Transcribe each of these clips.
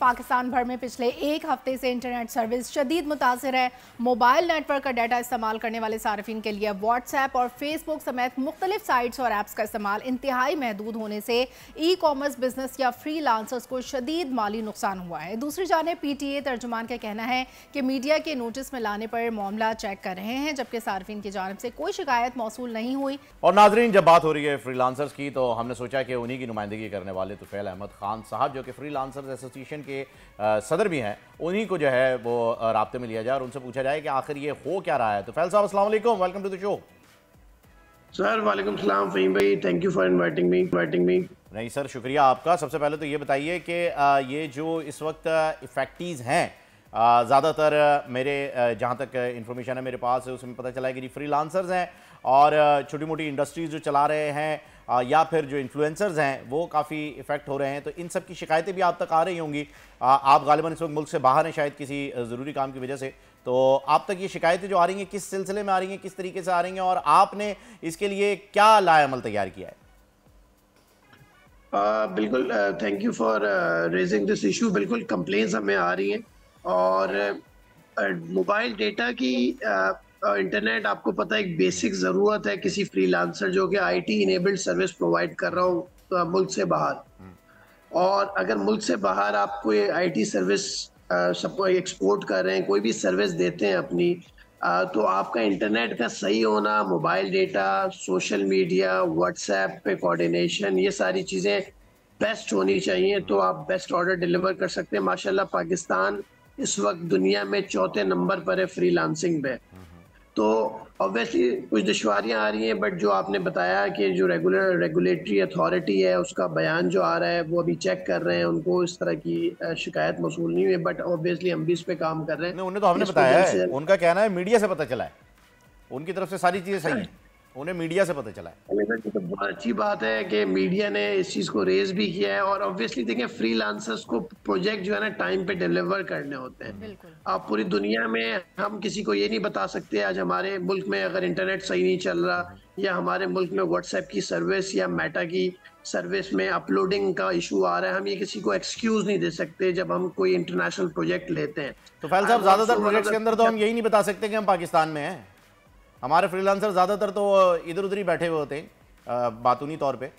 पाकिस्तान भर में पिछले एक हफ्ते से इंटरनेट सर्विस शदीद मुतासिर है। मोबाइल नेटवर्क का डाटा इस्तेमाल करने वाले सार्फिन के लिए व्हाट्सएप और फेसबुक समेत मुख्तलिफ साइट्स और ऐप्स का इस्तेमाल इंतहाई महदूद होने से ई कॉमर्स बिजनेस या फ्रीलांसर्स को शदीद माली नुकसान हुआ है। दूसरी जानिब PTA तर्जुमान का कहना है कि मीडिया के नोटिस में लाने पर मामला चेक कर रहे हैं, जबकि सार्फिन की जानिब से कोई शिकायत मौसूल नहीं हुई। और नाजरीन, जब बात हो रही है फ्रीलांसर्स की तो हमने सोचा कि उन्हीं की नुमाइंदगी करने वाले तुफैल अहमद खान साहब, जो कि फ्रीलांसर्स एसोसिएशन के सदर भी हैं, उन्हीं को जो है वो राब्ते में लिया जाए और उनसे पूछा जाए कि आखिर ये हो क्या रहा है। तो तुफैल साहब, अस्सलाम वालेकुम, welcome to the show. Sir वालेकुम सलाम फ़हीम भाई, thank you for inviting me. नहीं सर, शुक्रिया आपका। सबसे पहले तो ये बताइए कि ये जो इस वक्त इफेक्टीज़ हैं, ज़्यादातर मेरे जहाँ तक इन्फॉर्मेशन है मेरे पास है उसमें पता चला है कि फ्रीलांसर्स हैं और छोटी मोटी इंडस्ट्रीज़ जो चला रहे हैं या फिर जो इन्फ्लुएंसर्स हैं वो काफ़ी इफ़ेक्ट हो रहे हैं। तो इन सब की शिकायतें भी आप तक आ रही होंगी। आप गालिबन इस वक्त मुल्क से बाहर हैं, शायद किसी ज़रूरी काम की वजह से। तो आप तक ये शिकायतें जो आ रही हैं किस सिलसिले में आ रही हैं, किस तरीके से आ रही हैं, और आपने इसके लिए क्या लाएअमल तैयार किया है? बिल्कुल, thank you for raising this issue. बिल्कुल कंप्लेंट्स हमें आ रही हैं और मोबाइल डेटा की इंटरनेट आपको पता है एक बेसिक ज़रूरत है किसी फ्रीलांसर जो कि IT इनेबल्ड सर्विस प्रोवाइड कर रहा हो मुल्क से बाहर। और अगर मुल्क से बाहर आप कोई IT सर्विस सबको एक्सपोर्ट कर रहे हैं, कोई भी सर्विस देते हैं अपनी, तो आपका इंटरनेट का सही होना, mobile data, social media, WhatsApp पे कोऑर्डिनेशन, ये सारी चीज़ें बेस्ट होनी चाहिए, तो आप बेस्ट ऑर्डर डिलीवर कर सकते हैं। माशाल्लाह पाकिस्तान इस वक्त दुनिया में 4थे नंबर पर है फ्रीलांसिंग पे। तो ऑब्वियसली कुछ दुश्वारियां आ रही हैं, बट जो आपने बताया कि जो रेगुलेटरी अथॉरिटी है उसका बयान जो आ रहा है वो अभी चेक कर रहे हैं, उनको इस तरह की शिकायत मौसूल नहीं हुई, बट ऑब्वियसली हम भी इस पे काम कर रहे हैं। उन्हें तो हमने बताया है, उनका कहना है मीडिया से पता चला है, उनकी तरफ से सारी चीज़ें सही हैं, उन्हें मीडिया से पता चला है। तो बहुत अच्छी बात है कि मीडिया ने इस चीज़ को रेज भी किया है। और ऑब्वियसली देखें, फ्रीलांसर्स को प्रोजेक्ट जो है ना टाइम पे डिलीवर करने होते हैं। आप पूरी दुनिया में हम किसी को ये नहीं बता सकते आज हमारे मुल्क में अगर इंटरनेट सही नहीं चल रहा या हमारे मुल्क में व्हाट्सएप की सर्विस या मेटा की सर्विस में अपलोडिंग का इशू आ रहा है, हम ये किसी को एक्सक्यूज नहीं दे सकते जब हम कोई इंटरनेशनल प्रोजेक्ट लेते हैं। तो फैल साहब, ज़्यादातर प्रोजेक्ट्स के अंदर तो हम यही नहीं बता सकते कि हम पाकिस्तान में हैं। हमारे फ्रीलांसर ज़्यादातर तो इधर उधर ही बैठे हुए होते हैं बातूनी तौर पे।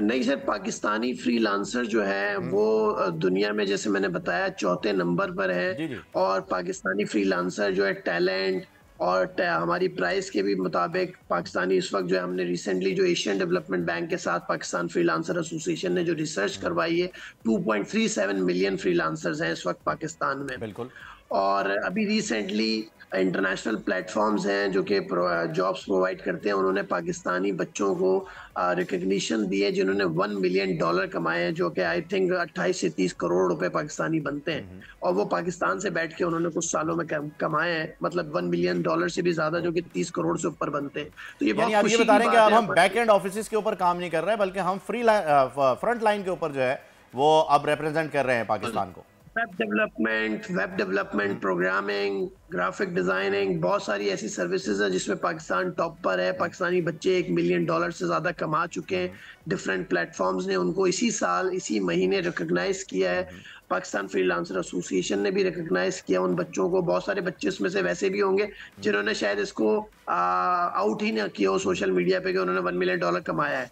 नहीं सर, पाकिस्तानी फ्रीलांसर जो है वो दुनिया में जैसे मैंने बताया 4थे नंबर पर है। और पाकिस्तानी फ्रीलांसर जो है टैलेंट और हमारी प्राइस के भी मुताबिक पाकिस्तानी इस वक्त जो है, हमने रिसेंटली जो एशियन डेवलपमेंट बैंक के साथ पाकिस्तान फ्रीलांसर एसोसिएशन ने जो रिसर्च करवाई है, 2.37 मिलियन फ्रीलांसर्स हैं इस वक्त पाकिस्तान में। बिल्कुल। और अभी रिसेंटली इंटरनेशनल प्लेटफॉर्म्स हैं जो कि जॉब्स प्रोवाइड करते हैं, उन्होंने पाकिस्तानी बच्चों को रिकग्निशन दी है जिन्होंने $1 मिलियन कमाए हैं, जो कि आई थिंक 28 से 30 करोड़ रुपए पाकिस्तानी बनते हैं। और वो पाकिस्तान से बैठ के उन्होंने कुछ सालों में कमाए हैं, मतलब $1 मिलियन से भी ज्यादा, जो कि 30 करोड़ से ऊपर बनते हैं। तो ये बहुत खुशी की बात है कि अब हम बैक एंड ऑफिस के ऊपर काम नहीं कर रहे हैं, बल्कि हम फ्रंट लाइन के ऊपर जो है वो अब रिप्रेजेंट कर रहे हैं पाकिस्तान को। Web development, programming, graphic designing, बहुत सारी ऐसी सर्विसेज है जिसमें पाकिस्तान टॉप पर है। पाकिस्तानी बच्चे $1 मिलियन से ज्यादा कमा चुके हैं। डिफरेंट प्लेटफॉर्म्स ने उनको इसी साल इसी महीने रिकॉग्नाइज किया है। पाकिस्तान फ्रीलांसर एसोसिएशन ने भी रिकॉग्नाइज किया उन बच्चों को। बहुत सारे बच्चे उसमें से वैसे भी होंगे जिन्होंने शायद इसको आउट ही ना किया हो सोशल मीडिया पे कि उन्होंने $1 मिलियन कमाया है।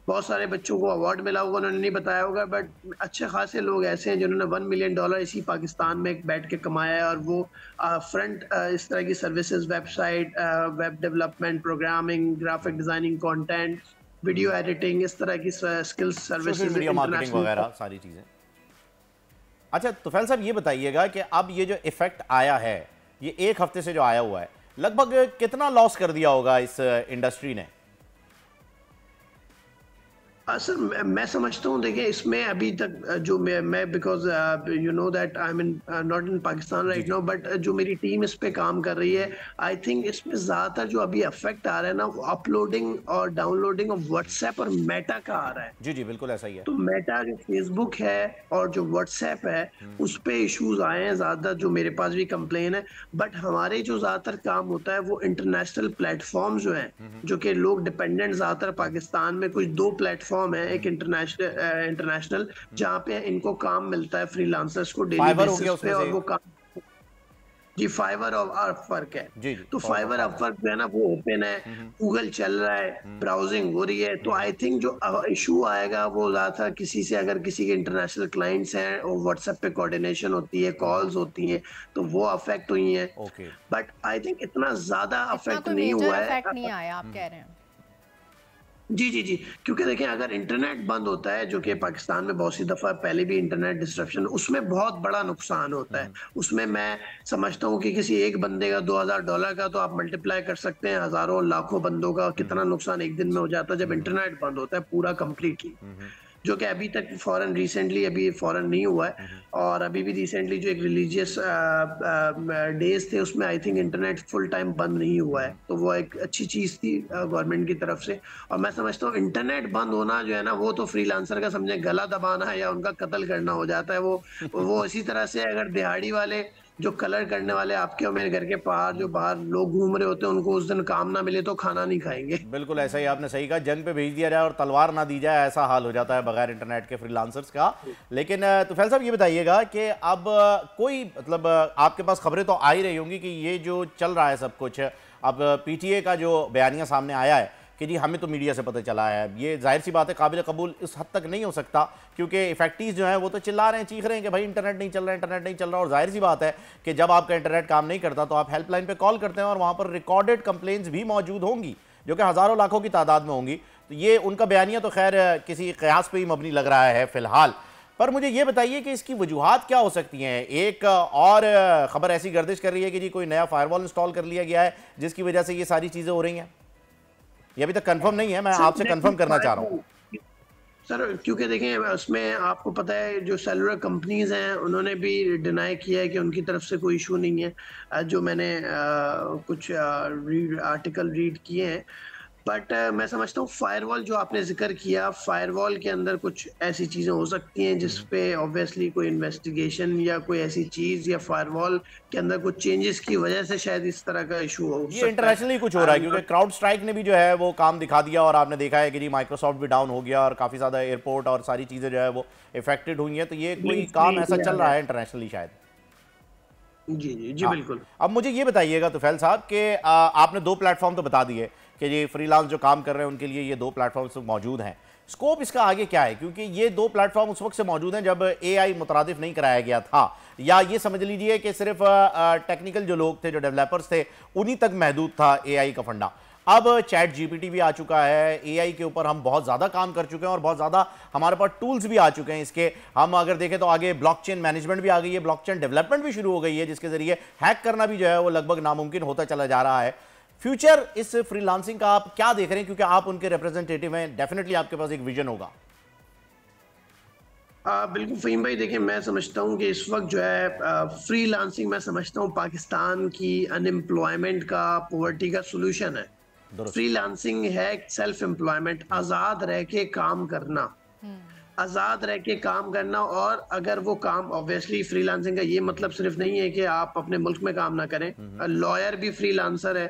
बहुत सारे बच्चों को अवार्ड मिला होगा, उन्होंने नहीं बताया होगा, बट अच्छे खासे लोग ऐसे हैं जिन्होंने $1 मिलियन इसी पाकिस्तान में बैठ के कमाया है। और वो फ्रंट इस तरह की services, website, web development, programming, graphic designing, content, video editing, इस तरह की स्किल्स सर्विसेज, मीडिया मार्केटिंग वगैरह सारी चीज़ें। अच्छा तुफैल साहब, ये बताइएगा कि अब ये जो इफेक्ट आया है, ये एक हफ्ते से जो आया हुआ है, लगभग कितना लॉस कर दिया होगा इस इंडस्ट्री ने? सर मैं समझता हूँ, देखिए इसमें अभी तक जो मैं because you know that I mean not in Pakistan right now, but जो मेरी टीम इस पे काम कर रही है, आई थिंक इसमें ज़्यादातर जो अभी इफेक्ट आ रहा है ना, वो अपलोडिंग और डाउनलोडिंग ऑफ व्हाट्सएप और मेटा का आ रहा है। जी बिल्कुल ऐसा ही है। तो मेटा जो फेसबुक है और जो व्हाट्सएप है उस पे इश्यूज आए हैं ज़्यादा, जो मेरे पास भी कंप्लेन है। बट हमारे जो ज़्यादातर काम होता है वो इंटरनेशनल प्लेटफॉर्म जो है, जो कि लोग डिपेंडेंट ज़्यादातर पाकिस्तान में कुछ 2 प्लेटफॉर्म प्लेटफॉर्म है एक इंटरनेशनल जहाँ पे इनको काम मिलता है फ्रीलांसर्स को डेली बेसिस पे, और वो काम जी फाइवर और अपवर्क है। तो फाइवर अपवर्क जो है ना वो ओपन है, गूगल चल रहा है, ब्राउजिंग हो रही है। तो आई थिंक जो इशू आएगा वो ज्यादा किसी से, अगर किसी के इंटरनेशनल क्लाइंट्स हैं और व्हाट्सएप पे कोऑर्डिनेशन होती है, कॉल्स होती हैं, तो वो अफेक्ट हुई हैं। बट आई थिंक इतना ज्यादा अफेक्ट नहीं हुआ है, अफेक्ट नहीं आया आप कह रहे हैं। जी जी जी, क्योंकि देखें अगर इंटरनेट बंद होता है, जो कि पाकिस्तान में बहुत सी दफ़ा पहले भी इंटरनेट डिस्ट्रप्शन, उसमें बहुत बड़ा नुकसान होता है। उसमें मैं समझता हूँ कि किसी एक बंदे का $2000 का तो आप मल्टीप्लाई कर सकते हैं हज़ारों लाखों बंदों का कितना नुकसान एक दिन में हो जाता है जब इंटरनेट बंद होता है पूरा कम्प्लीटली, जो कि अभी तक फॉरन रिसेंटली अभी फॉरन नहीं हुआ है। और अभी भी रिसेंटली जो एक रिलीजियस डेज थे उसमें I think internet full time बंद नहीं हुआ है, तो वो एक अच्छी चीज़ थी गवर्नमेंट की तरफ से। और मैं समझता हूँ इंटरनेट बंद होना जो है ना वो तो फ्रीलांसर का समझे गला दबाना है या उनका कत्ल करना हो जाता है। वो इसी तरह से अगर दिहाड़ी वाले जो कलर करने वाले आपके और मेरे घर के बाहर जो बाहर लोग घूम रहे होते हैं, उनको उस दिन काम ना मिले तो खाना नहीं खाएंगे। बिल्कुल ऐसा ही आपने सही कहा, जंग पे भेज दिया जाए और तलवार ना दी जाए, ऐसा हाल हो जाता है बगैर इंटरनेट के फ्रीलांसर्स का। लेकिन तुफैल साहब ये बताइएगा कि अब कोई मतलब आपके पास खबरें तो आ ही रही होंगी कि ये जो चल रहा है सब कुछ, अब पीटीए का जो बयानिया सामने आया है कि जी हमें तो मीडिया से पता चला है, ये जाहिर सी बात है काबिल कबूल इस हद तक नहीं हो सकता, क्योंकि इफेक्टिव जो हैं वो तो चिल्ला रहे हैं, चीख रहे हैं कि भाई इंटरनेट नहीं चल रहा, इंटरनेट नहीं चल रहा। और जाहिर सी बात है कि जब आपका इंटरनेट काम नहीं करता तो आप हेल्पलाइन पे कॉल करते हैं और वहाँ पर रिकॉर्डेड कंप्लेंट्स भी मौजूद होंगी जो कि हज़ारों लाखों की तादाद में होंगी। तो ये उनका बयानिया तो खैर किसी कयास पर ही मबनी लग रहा है फ़िलहाल। पर मुझे ये बताइए कि इसकी वजूहात क्या हो सकती हैं। एक और ख़बर ऐसी गर्दिश कर रही है कि जी कोई नया फायरवॉल इंस्टॉल कर लिया गया है जिसकी वजह से ये सारी चीज़ें हो रही हैं। ये अभी तक कंफर्म नहीं है, मैं आपसे कंफर्म करना चाह रहा हूँ सर, क्योंकि देखें उसमें आपको पता है जो सेलुलर कंपनीज हैं उन्होंने भी डिनाई किया है कि उनकी तरफ से कोई इशू नहीं है। जो मैंने कुछ आर्टिकल रीड किए हैं, बट मैं समझता हूँ फायरवॉल जो आपने जिक्र किया, फायरवॉल के अंदर कुछ ऐसी चीजें हो सकती हैं जिस पे ऑब्वियसली कोई इन्वेस्टिगेशन या कोई ऐसी चीज या फायरवॉल के अंदर कुछ चेंजेस की वजह से शायद इस तरह का इशू हो सकता है। ये इंटरनेशनली कुछ हो रहा है क्योंकि क्राउड स्ट्राइक ने भी जो है वो काम दिखा दिया और आपने देखा है कि जी माइक्रोसॉफ्ट भी डाउन हो गया और काफी ज्यादा एयरपोर्ट और सारी चीजें जो है वो इफेक्टेड हुई हैं। तो ये कोई काम ऐसा चल रहा है इंटरनेशनली शायद। जी जी जी बिल्कुल। अब मुझे ये बताइएगा तुफैल साहब कि आपने दो प्लेटफॉर्म तो बता दिए कि ये फ्रीलांस जो काम कर रहे हैं उनके लिए ये दो प्लेटफॉर्म्स मौजूद हैं। स्कोप इसका आगे क्या है, क्योंकि ये दो प्लेटफॉर्म उस वक्त से मौजूद हैं जब एआई मुतरादिफ नहीं कराया गया था, या ये समझ लीजिए कि सिर्फ टेक्निकल जो लोग थे, जो डेवलपर्स थे, उन्हीं तक महदूद था एआई का फंडा। अब चैट जीपीटी भी आ चुका है, एआई के ऊपर हम बहुत ज़्यादा काम कर चुके हैं और बहुत ज़्यादा हमारे पास टूल्स भी आ चुके हैं इसके। हम अगर देखें तो आगे ब्लॉकचेन मैनेजमेंट भी आ गई है, ब्लॉकचेन डेवलपमेंट भी शुरू हो गई है, जिसके ज़रिए हैक करना भी जो है वो लगभग नामुमकिन होता चला जा रहा है। फ्यूचर इस फ्रीलांसिंग का आप क्या देख रहे हैं, क्योंकि आप उनके रिप्रेजेंटेटिव हैं, डेफिनेटली आपके पास एक विजन होगा। बिल्कुल फ़हीम भाई, देखिए मैं समझता हूँ कि इस वक्त जो है फ्रीलांसिंग मैं समझता हूँ पाकिस्तान की अनएम्प्लॉयमेंट का, पॉवर्टी का सोल्यूशन है। फ्रीलांसिंग है सेल्फ एम्प्लॉयमेंट, आज़ाद रह के काम करना, आज़ाद रह के काम करना। और अगर वो काम ऑब्वियसली फ्रीलांसिंग का ये मतलब सिर्फ नहीं है कि आप अपने मुल्क में काम ना करें, लॉयर भी फ्रीलांसर है,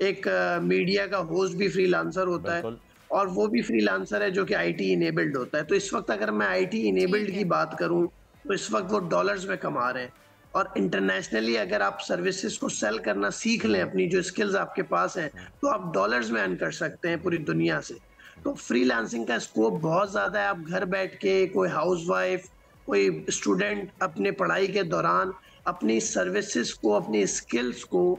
एक मीडिया का होस्ट भी फ्रीलांसर होता है, और वो भी फ्रीलांसर है जो कि आईटी इनेबल्ड होता है। तो इस वक्त अगर मैं आईटी इनेबल्ड की बात करूं तो इस वक्त वो डॉलर्स में कमा रहे हैं। और इंटरनेशनली अगर आप सर्विसेज को सेल करना सीख लें, अपनी जो स्किल्स आपके पास हैं, तो आप डॉलर्स में अर्न कर सकते हैं पूरी दुनिया से। तो फ्रीलांसिंग का स्कोप बहुत ज़्यादा है। आप घर बैठ के, कोई हाउसवाइफ, कोई स्टूडेंट अपने पढ़ाई के दौरान अपनी सर्विसेज को, अपनी स्किल्स को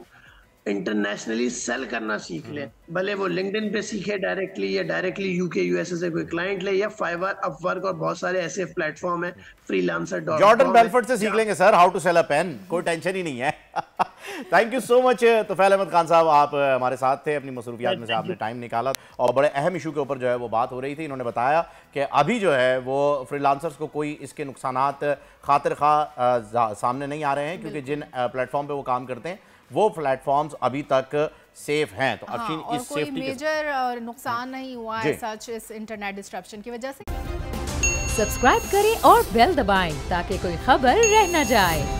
इंटरनेशनली सेल करना सीख ले, भले वो लिंक्डइन पे सीखे डायरेक्टली या डायरेक्टली यूके यूएसए से कोई क्लाइंट ले, या फाइवर, अपवर्क और बहुत सारे ऐसे प्लेटफॉर्म है फ्रीलांसर। जॉर्डन बेलफोर्ड से सीख लेंगे sir how to sell a pen, कोई टेंशन ही नहीं है। Thank you so much Tufail Ahmed Khan साहब, आप हमारे साथ थे, अपनी मसरूफियात में से आपने टाइम निकाला और बड़े अहम इशू के ऊपर जो है वो बात हो रही थी। इन्होंने बताया कि अभी जो है वो फ्रीलांसर्स को कोई इसके नुकसानात खातिर खा सामने नहीं आ रहे हैं, क्योंकि जिन प्लेटफॉर्म पे वो काम करते हैं वो प्लेटफॉर्म्स अभी तक सेफ हैं। तो अफशीन इस कोई मेजर नुकसान नहीं हुआ है सच इस इंटरनेट डिस्ट्रप्शन की वजह से। सब्सक्राइब करें और बेल दबाएं ताकि कोई खबर रह न जाए।